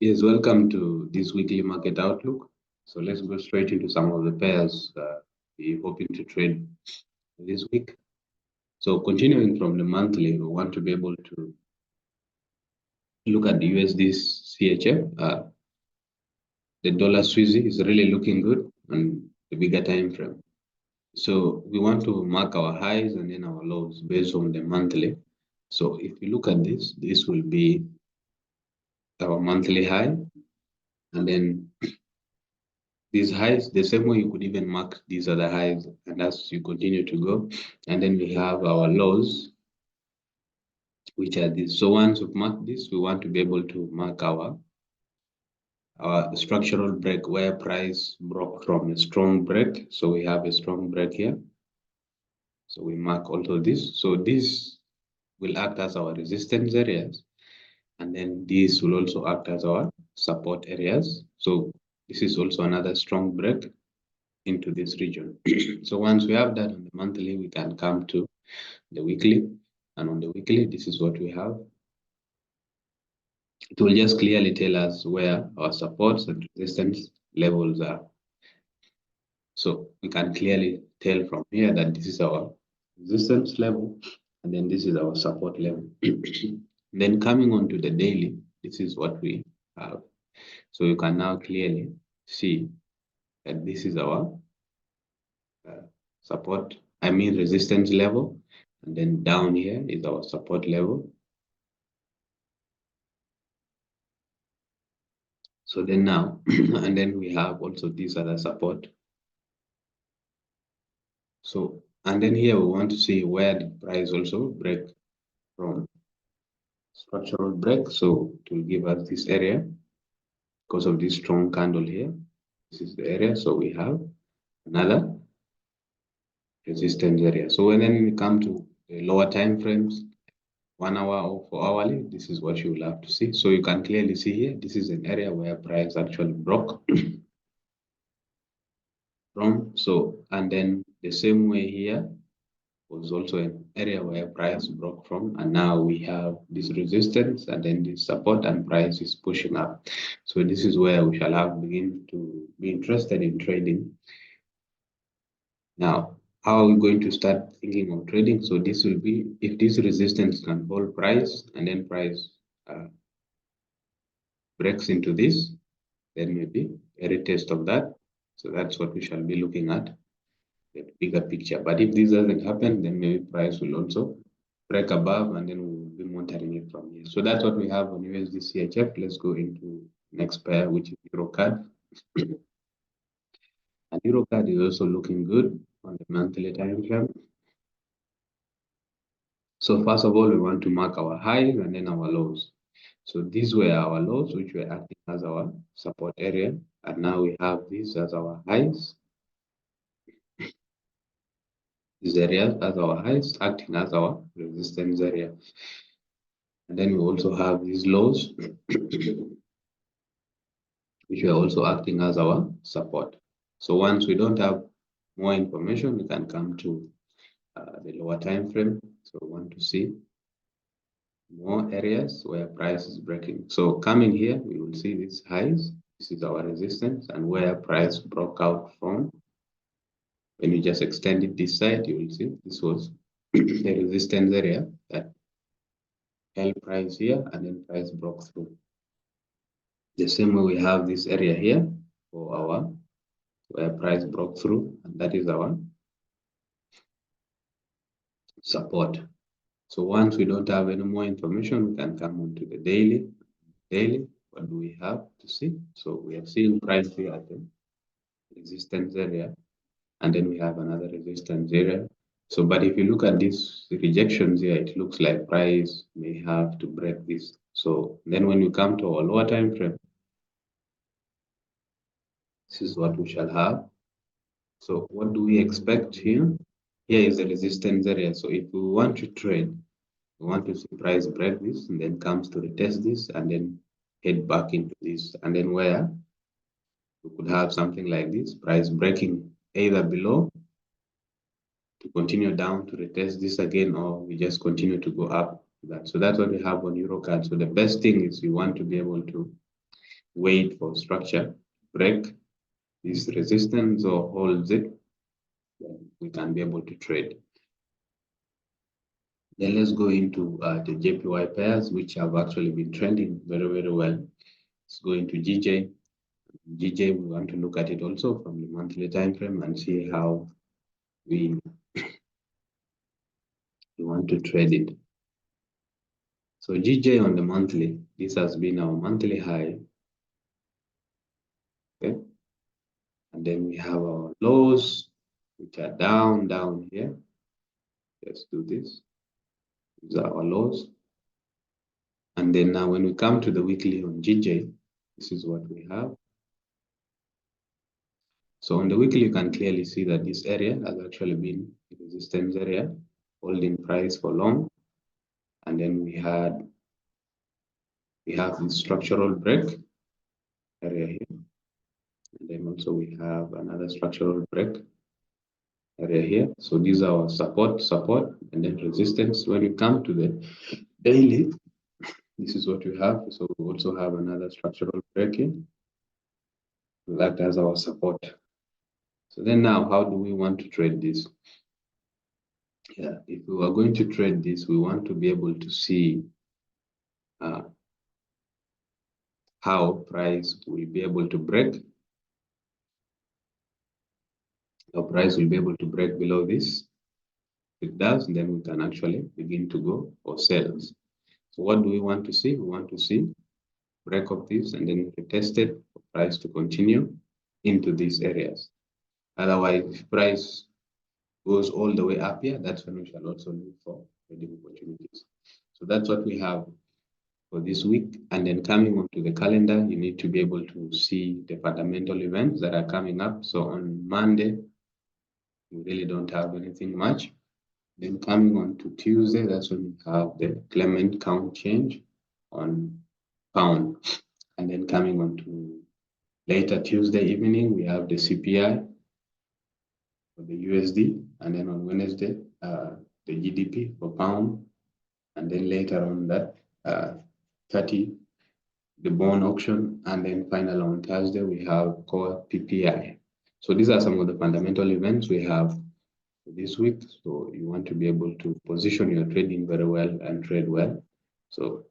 Yes, welcome to this weekly market outlook. So let's go straight into some of the pairs we're hoping to trade this week. So continuing from the monthly, we want to be able to look at the USD CHF. The dollar Swiss is really looking good on the bigger time frame. So we want to mark our highs and then our lows based on the monthly. So if you look at this will be our monthly high, and then these highs, the same way you could even mark these are the highs, and as you continue to go, and then we have our lows, which are these. So once we've marked this, we want to be able to mark our structural break where price broke from a strong break. So we have a strong break here. So we mark also this. So this will act as our resistance areas, and then this will also act as our support areas. So this is also another strong break into this region. So once we have that on the monthly, we can come to the weekly, and on the weekly, this is what we have. It will just clearly tell us where our supports and resistance levels are. So we can clearly tell from here that this is our resistance level, and then this is our support level. Then coming on to the daily, this is what we have. So you can now clearly see that this is our resistance level, and then down here is our support level. So then now, and then we have also this other support. So, and then here we want to see where the price also break from structural break. So it will give us this area because of this strong candle here. This is the area. So we have another resistance area. So when then we come to the lower time frames, 1 hour or 4 hourly, this is what you will have to see. So you can clearly see here, this is an area where price actually broke from. So, and then the same way here was also an area where price broke from, and now we have this resistance and then this support, and price is pushing up. So this is where we shall have begin to be interested in trading. Now, how are we going to start thinking of trading? So this will be if this resistance can hold price and then price breaks into this, then maybe a retest of that. So that's what we shall be looking at, the bigger picture. But if this doesn't happen, then maybe price will also break above, and then we'll be monitoring it from here. So that's what we have on USD CHF. Let's go into next pair, which is Eurocad. And Eurocad is also looking good on the monthly time frame. So first of all, we want to mark our highs and then our lows. So these were our lows, which were acting as our support area. And now we have these as our highs. These areas as our highs, acting as our resistance area. And then we also have these lows, which are also acting as our support. So once we don't have more information, we can come to the lower time frame. So we want to see more areas where price is breaking. So coming here, we will see these highs. This is our resistance, and where price broke out from. When you just extend it this side, you will see this was the resistance area that held price here, and then price broke through. The same way we have this area here for our where price broke through, and that is our support. So once we don't have any more information, we can come on to the daily. Daily, what do we have to see? So we are seeing price here at the resistance area, and then we have another resistance area. So, but if you look at these rejections here, it looks like price may have to break this. So then when you come to our lower time frame, this is what we shall have. So what do we expect here? Here is the resistance area. So if we want to trade, we want to see price break this and then comes to retest this and then head back into this. And then where we could have something like this, price breaking either below to continue down to retest this again, or we just continue to go up. So that's what we have on Eurocad. So the best thing is you want to be able to wait for structure, break this resistance or holds it, then we can be able to trade. Then let's go into the JPY pairs, which have actually been trending very, very well. Let's go into GJ. GJ, we want to look at it also from the monthly time frame and see how we want to trade it. So GJ on the monthly, this has been our monthly high. Okay. And then we have our lows, which are down here. Let's do this. These are our lows. And then now when we come to the weekly on GJ, this is what we have. So on the weekly, you can clearly see that this area has actually been a resistance area, holding price for long. And then we have this structural break area here. And then also we have another structural break area here. So these are our support, and then resistance. When you come to the daily, this is what we have. So we also have another structural break here. That as our support. So then now, how do we want to trade this? Yeah, if we are going to trade this, we want to be able to see how price will be able to break. The price will be able to break below this. If it does, then we can actually begin to go for sales. So what do we want to see? We want to see break of this and then retest it for price to continue into these areas. Otherwise, if price goes all the way up here, that's when we shall also look for trading opportunities. So that's what we have for this week. And then coming onto the calendar, you need to be able to see the fundamental events that are coming up. So on Monday, we really don't have anything much. Then coming on to Tuesday, that's when we have the Clement count change on pound. And then coming on to later Tuesday evening, we have the CPI for the USD. And then on Wednesday, the GDP for pound. And then later on that 30, the bond auction. And then final on Thursday, we have core PPI. So these are some of the fundamental events we have this week. So you want to be able to position your trading very well and trade well. So